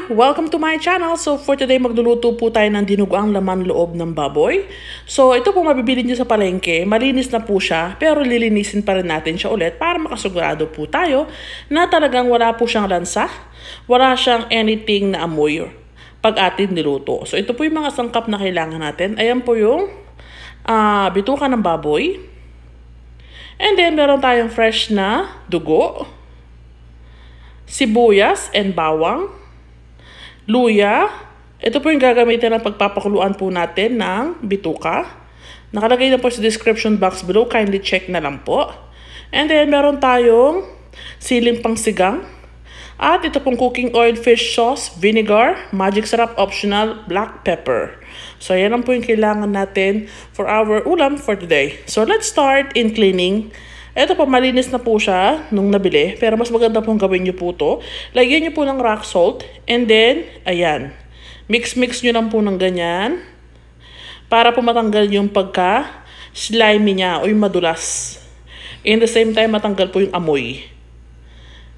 everyone! Welcome to my channel. So for today, magluluto po tayo ng dinuguang laman loob ng baboy. So ito po mabibili nyo sa palengke. Malinis na po siya, pero lilinisin pa rin natin siya ulit para makasigurado po tayo na talagang wala po siyang lansa, wala siyang anything na amoy pag atin niluto. So ito po yung mga sangkap na kailangan natin. Ayan po yung bituka ng baboy. And then meron tayong fresh na dugo, sibuyas and bawang, luya. Ito po yung gagamitin ng pagpapakuluan po natin ng bituka. Nakalagay na po sa description box below. Kindly check na lang po. And then meron tayong siling pangsigang. At ito pong cooking oil, fish sauce, vinegar, magic sarap optional, black pepper. So yan lang po yung kailangan natin for our ulam for today. So let's start in cleaning. Ito po, malinis na po siya nung nabili. Pero mas maganda pong gawin nyo po to. Lagyan nyo po ng rock salt. And then, ayan. Mix-mix nyo lang po ng ganyan. Para po matanggal yung pagka-slimy niya o yung madulas. In the same time, matanggal po yung amoy.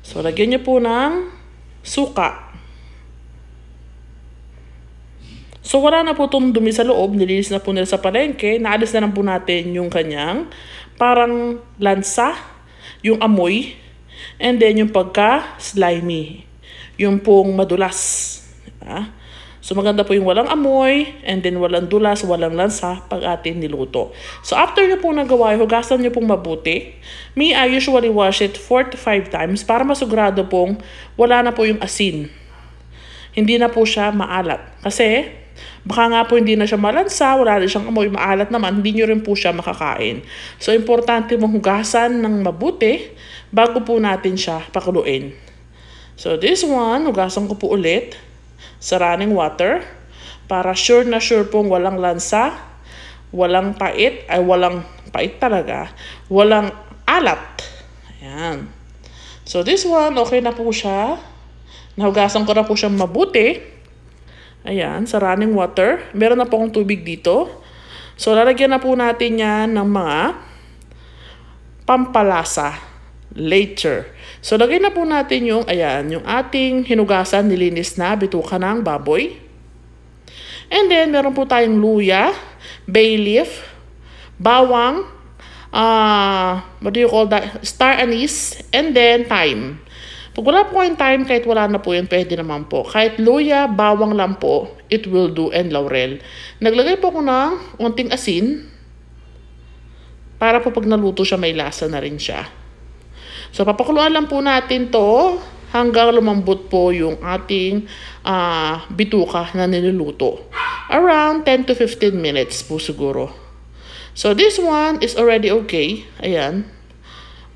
So, lagyan nyo po ng suka. So, wala na po itong dumi sa loob. Nilinis na po nila sa palengke. Naalis na lang po natin yung kanyang parang lansa, yung amoy, and then yung pagka-slimy, yung pong madulas. So maganda po yung walang amoy, and then walang dulas, walang lansa pag atin niluto. So after nyo pong nagawa, hugasan nyo pong mabuti. Me, I usually wash it 4 to 5 times para masigurado pong wala na po yung asin. Hindi na po siya maalat. Kasi baka nga po hindi na siya malansa, wala rin siyang amoy, maalat naman, hindi nyo rin po siya makakain. So, importante mong hugasan ng mabuti bago po natin siya pakuluin. So, this one, hugasan ko po ulit sa running water para sure na sure pong walang lansa, walang pait, ay walang pait talaga, walang alat. Ayan. So, this one, okay na po siya. Nahugasan ko na po siyang mabuti. Ayan, sa running water. Meron na po akong tubig dito. So, lalagyan na po natin yan ng mga pampalasa later. So, lagay na po natin yung, ayan, yung ating hinugasan, nilinis na bituka ng baboy. And then, meron po tayong luya, bay leaf, bawang, what do you call that? Star anise, and then thyme. Pag wala po kayong thyme, kahit wala na po yan, pwede naman po. Kahit luya, bawang lang po, it will do, and laurel. Naglagay po ako ng unting asin para po pag naluto siya, may lasa na rin siya. So, papakuluan lang po natin to hanggang lumambot po yung ating bituka na niluluto. Around 10 to 15 minutes po siguro. So, this one is already okay. Ayan.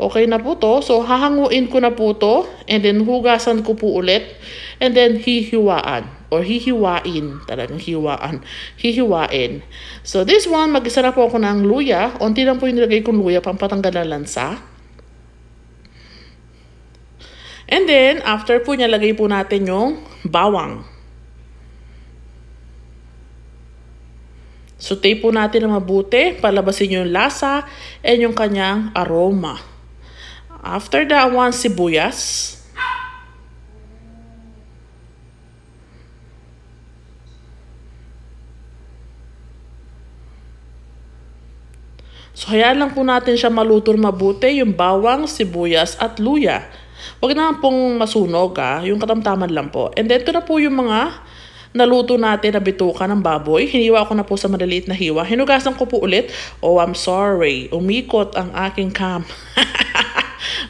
Okay na po to. So, hahanguin ko na po to. And then, hugasan ko po ulit. And then, hihiwaan. Or hihiwain. Talagang hiwaan. Hihiwain. So, this one, mag-isa na po ako ng luya. Unti lang po yung nilagay kong luya, pampatanggal na lansa. And then, after po niya, lagay po natin yung bawang. Saute po natin na mabuti. Palabasin yung lasa and yung kanyang aroma. After that one, sibuyas. So, hayaan lang po natin siya maluto mabuti, yung bawang, sibuyas, at luya. Huwag na pong masunog, yung katamtaman lang po. And then, ito na po yung mga naluto natin na bituka ng baboy. Hiniwa ko na po sa maliliit na hiwa. Hinugasan ko po ulit. Oh, I'm sorry. Umikot ang aking cam.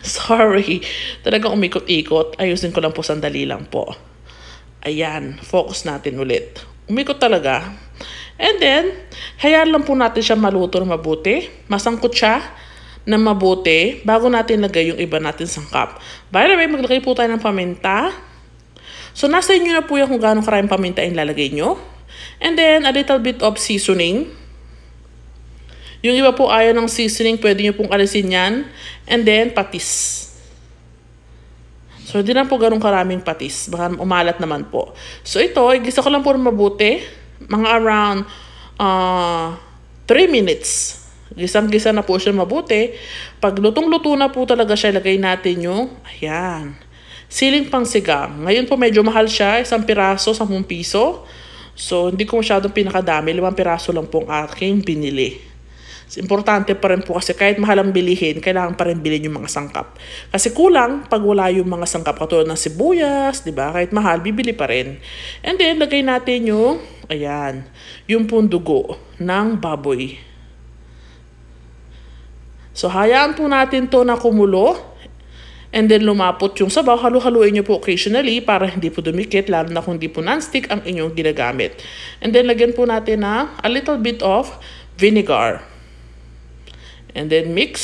Sorry. Talagang umikot-ikot. Ayusin ko lang po, sandali lang po. Ayan. Focus natin ulit. Umikot talaga. And then, hayaan lang po natin siya maluto na mabuti. Masangkot siya na mabuti bago natin lagay yung iba natin sangkap. By the way, maglagay po tayo ng paminta. So, nasa inyo na po yung kung gaano karaming paminta yung lalagay nyo. And then, a little bit of seasoning. Yung iba po ayaw ng seasoning, pwede nyo pong alisin yan. And then, patis. So, hindi lang po ganun karaming patis. Baka umalat naman po. So, ito, igisa ko lang po mabuti. Mga around 3 minutes. Gisang-gisa na po siya mabuti. Pag lutong-luto na po talaga siya, lagay natin yung, ayan, siling pangsigang. Ngayon po medyo mahal siya, isang piraso, 10 piso. So, hindi ko masyadong pinakadami, 5 piraso lang pong aking binili. Importante pa rin po kasi kahit mahal ang bilihin, kailangan pa rin bilhin yung mga sangkap. Kasi kulang pag wala yung mga sangkap katulad ng sibuyas, di ba? Kahit mahal, bibili pa rin. And then, lagay natin yung, ayan, yung pundugo ng baboy. So, hayaan po natin to na kumulo. And then, lumapot yung sabaw. Halu-haluin nyo po occasionally para hindi po dumikit, lalo na kung hindi po non-stick ang inyong ginagamit. And then, lagyan po natin na a little bit of vinegar. And then mix.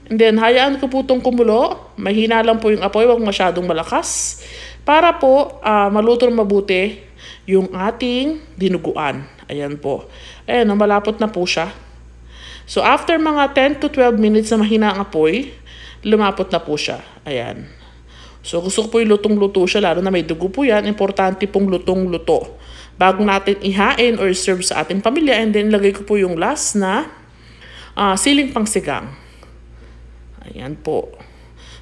And then hayaan ko po itong kumulo. Mahina lang po yung apoy, huwag masyadong malakas. Para po maluto ng mabuti yung ating dinuguan. Ayan po. Ayan, malapot na po siya. So after mga 10 to 12 minutes na mahina ang apoy, lumapot na po siya. Ayan. So gusto ko po yung lutong-luto siya, lalo na may dugo po yan. Importante pong lutong-luto. Bago natin ihain or serve sa ating pamilya. And then lagay ko po yung last na siling pangsigang. Ayan po.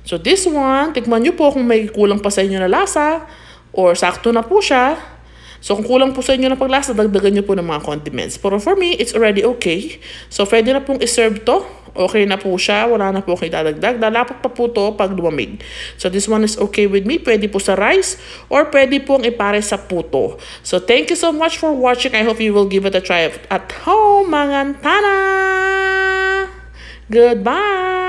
So this one, tikman nyo po kung may kulang pa sa inyo na lasa or sakto na po siya. So kung kulang po sa inyo na paglasa, dagdagan nyo po ng mga condiments. Pero for me, it's already okay. So pwede na pong iserve to. Okay na po siya. Wala na po kayo dadagdag. Lalapot pa po to pag lumamig. So this one is okay with me. Pwede po sa rice or pwede pong ipare sa puto. So thank you so much for watching. I hope you will give it a try at home, mga tana! Goodbye!